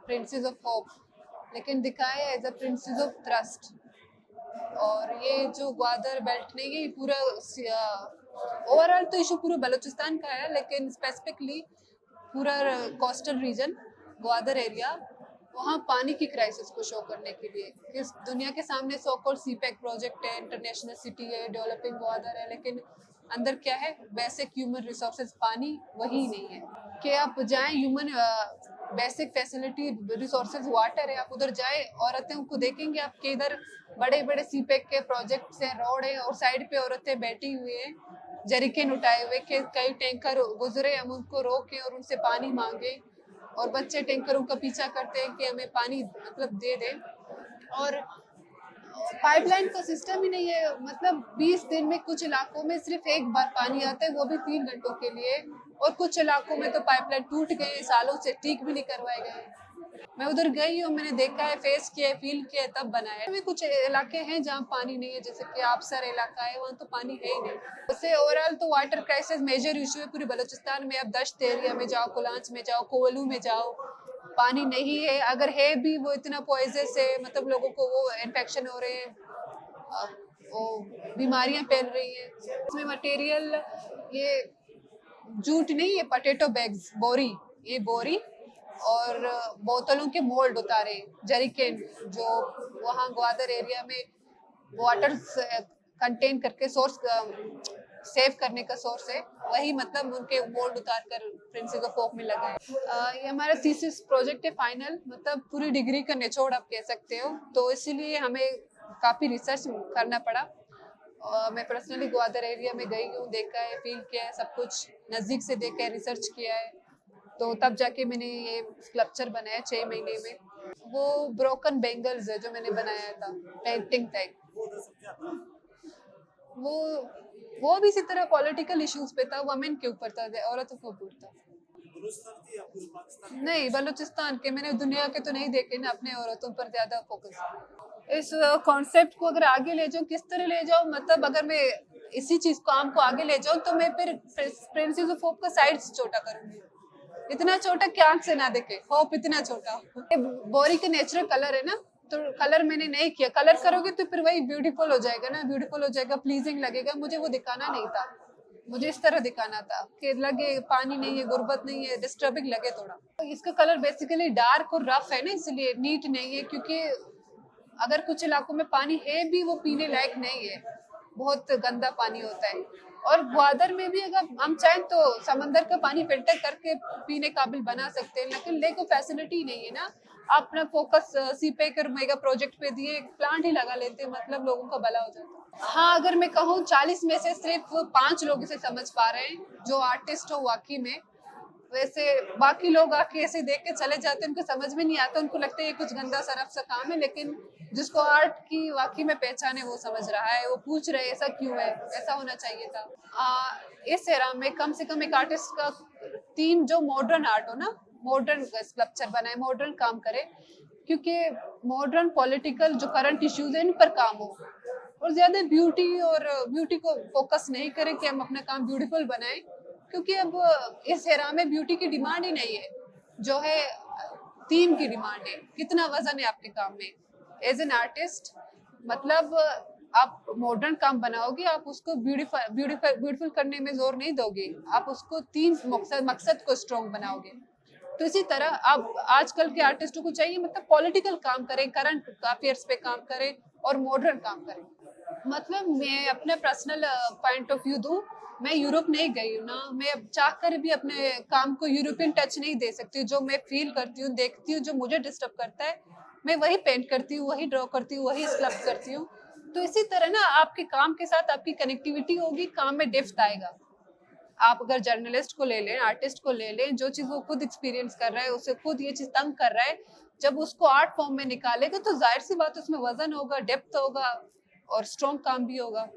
Princess of hope, लेकिन दिखाया as a princess of trust. और ये जो ग्वादर बेल्ट नहीं, ये पूरा ओवरऑल तो इशू पूरा बलूचिस्तान का है, लेकिन स्पेसिफिकली पूरा कोस्टल रीजन ग्वादर एरिया, वहाँ पानी की क्राइसिस को शो करने के लिए इस दुनिया के सामने सो कॉल्ड सीपैक प्रोजेक्ट है, इंटरनेशनल सिटी है, डेवलपिंग ग्वादर है, लेकिन अंदर क्या है, बेसिक ह्यूमन रिसोर्सेज पानी वही नहीं है कि आप जाएं। Human basic facility resources water है, आप उधर जाए, औरतें को देखेंगे आपके इधर बड़े बड़े सीपैक के प्रोजेक्ट्स हैं, रोड है, और साइड पे औरतें बैठी हुई हैं जरिकेन उठाए हुए कि कई टैंकर गुजरे, हम उनको रोके और उनसे पानी मांगे, और बच्चे टैंकरों का पीछा करते हैं कि हमें पानी मतलब दे दें। और पाइपलाइन का सिस्टम ही नहीं है, मतलब 20 दिन में कुछ इलाकों में सिर्फ एक बार पानी आता है, वो भी 3 घंटों के लिए, और कुछ इलाकों में तो पाइपलाइन टूट गए, सालों से ठीक भी नहीं करवाए गए। मैं उधर गई हूँ, मैंने देखा है, फेस किया है, फील किया है, तब बनाया है। कुछ इलाके हैं जहाँ पानी नहीं है, जैसे कि आपसर इलाका है, वहाँ तो पानी है ही नहीं। वैसे ओवरऑल तो वाटर क्राइसिस मेजर इशू है पूरे बलूचिस्तान में। अब दश्त एरिया में जाओ, कोलांच में जाओ, कोवलू में जाओ, पानी नहीं है, अगर है भी वो इतना पॉइजनस है, मतलब लोगों को वो इन्फेक्शन हो रहे हैं, वो बीमारियां फैल रही हैं। इसमें मटेरियल ये जूट नहीं, ये पोटैटो बैग्स, बोरी, ये बोरी और बोतलों के मोल्ड उतारे, जरिकेन, जो वहाँ ग्वादर एरिया में वाटर कंटेन करके सोर्स सेव करने का सोर्स है, वही मतलब उनके मोल्ड उतार कर प्रिंसेस ऑफ होप में लगाए। ये हमारा थीसिस प्रोजेक्ट है फाइनल, मतलब पूरी डिग्री का निचोड़ आप कह सकते हो, तो इसीलिए हमें काफी रिसर्च करना पड़ा। मैं पर्सनली ग्वादर एरिया में गई हूँ, देखा है, फील किया है, सब कुछ नज़दीक से देखा है, रिसर्च किया है, तो तब जाके मैंने ये स्कल्पचर बनाया 6 महीने में। वो ब्रोकन बेंगल्स है जो मैंने बनाया था, पेंटिंग टाइप। वो वो भी इसी तरह पॉलिटिकल इश्यूज पे था, वमेन के ऊपर था, औरतों के ऊपर था। नहीं, बलूचिस्तान के, मैंने दुनिया के तो नहीं देखे ना, अपने औरतों पर ज्यादा फोकस। इस कॉन्सेप्ट को अगर आगे ले जाऊं, किस तरह ले जाऊं, मतलब अगर मैं इसी चीज काम को आगे ले जाऊं, तो मैं फिर प्रिंसेस ऑफ होप का साइज छोटा करूंगी। इतना छोटा कि आंख से ना देखे, होप इतना छोटा। बोरी का नेचुरल कलर है ना, तो कलर मैंने नहीं किया, कलर करोगे तो फिर वही ब्यूटीफुल हो जाएगा ना, ब्यूटीफुल हो जाएगा, प्लीजिंग लगेगा। मुझे वो दिखाना नहीं था, मुझे इस तरह दिखाना था कि लगे पानी नहीं है, गुर्बत नहीं है, डिस्टर्बिंग लगे थोड़ा। तो इसका कलर बेसिकली डार्क और रफ है ना, इसलिए नीट नहीं है, क्योंकि अगर कुछ इलाकों में पानी है भी, वो पीने लायक नहीं है, बहुत गंदा पानी होता है। और ग्वादर में भी अगर हम चाहें तो समंदर का पानी फिल्टर करके पीने काबिल बना सकते हैं, लेकिन लेक को फैसिलिटी नहीं है ना। आप अपना फोकस सीपेक और मेगा प्रोजेक्ट पे दिए, प्लांट ही लगा लेते, मतलब लोगों का भला हो जाता। हाँ, अगर मैं कहूँ 40 में से सिर्फ 5 लोग इसे समझ पा रहे हैं जो आर्टिस्ट हो वाकई में। वैसे बाकी लोग आके ऐसे देख के चले जाते हैं, उनको समझ में नहीं आता, उनको लगता है ये कुछ गंदा सरफ सा काम है, लेकिन जिसको आर्ट की वाकई में पहचान है वो समझ रहा है, वो पूछ रहे ऐसा क्यों है, ऐसा होना चाहिए था। इस एरा में कम से कम एक आर्टिस्ट का थीम जो मॉडर्न आर्ट हो ना, मॉडर्न स्कल्पचर बनाए, मॉडर्न काम करे, क्योंकि मॉडर्न पॉलिटिकल जो करंट इश्यूज है इन पर काम हो, और ज्यादा ब्यूटी को फोकस नहीं करें कि हम अपना काम ब्यूटीफुल बनाएं, क्योंकि अब इस एरा में ब्यूटी की डिमांड ही नहीं है, जो है थीम की डिमांड है। कितना वजन है आपके काम में एज एन आर्टिस्ट, मतलब आप मॉडर्न काम बनाओगे, आप उसको ब्यूटीफुल करने में जोर नहीं दोगे, आप उसको तीन मकसद को स्ट्रॉन्ग बनाओगे। तो इसी तरह अब आजकल के आर्टिस्टों को चाहिए, मतलब पॉलिटिकल काम करें, करंट अफेयर्स पे काम करें और मॉडर्न काम करें। मतलब मैं अपने पर्सनल पॉइंट ऑफ व्यू दूं, मैं यूरोप नहीं गई हूँ ना, मैं अब चाह कर भी अपने काम को यूरोपियन टच नहीं दे सकती। जो मैं फील करती हूँ, देखती हूँ, जो मुझे डिस्टर्ब करता है, मैं वही पेंट करती हूँ, वही ड्रॉ करती हूँ, वही स्कल्प्ट करती हूँ। तो इसी तरह ना आपके काम के साथ आपकी कनेक्टिविटी होगी, काम में डेप्थ आएगा। आप अगर जर्नलिस्ट को ले लें, आर्टिस्ट को ले लें, जो चीज वो खुद एक्सपीरियंस कर रहा है, उसे खुद ये चीज तंग कर रहा है, जब उसको आर्ट फॉर्म में निकालेगा तो जाहिर सी बात उसमें वजन होगा, डेप्थ होगा और स्ट्रॉन्ग काम भी होगा।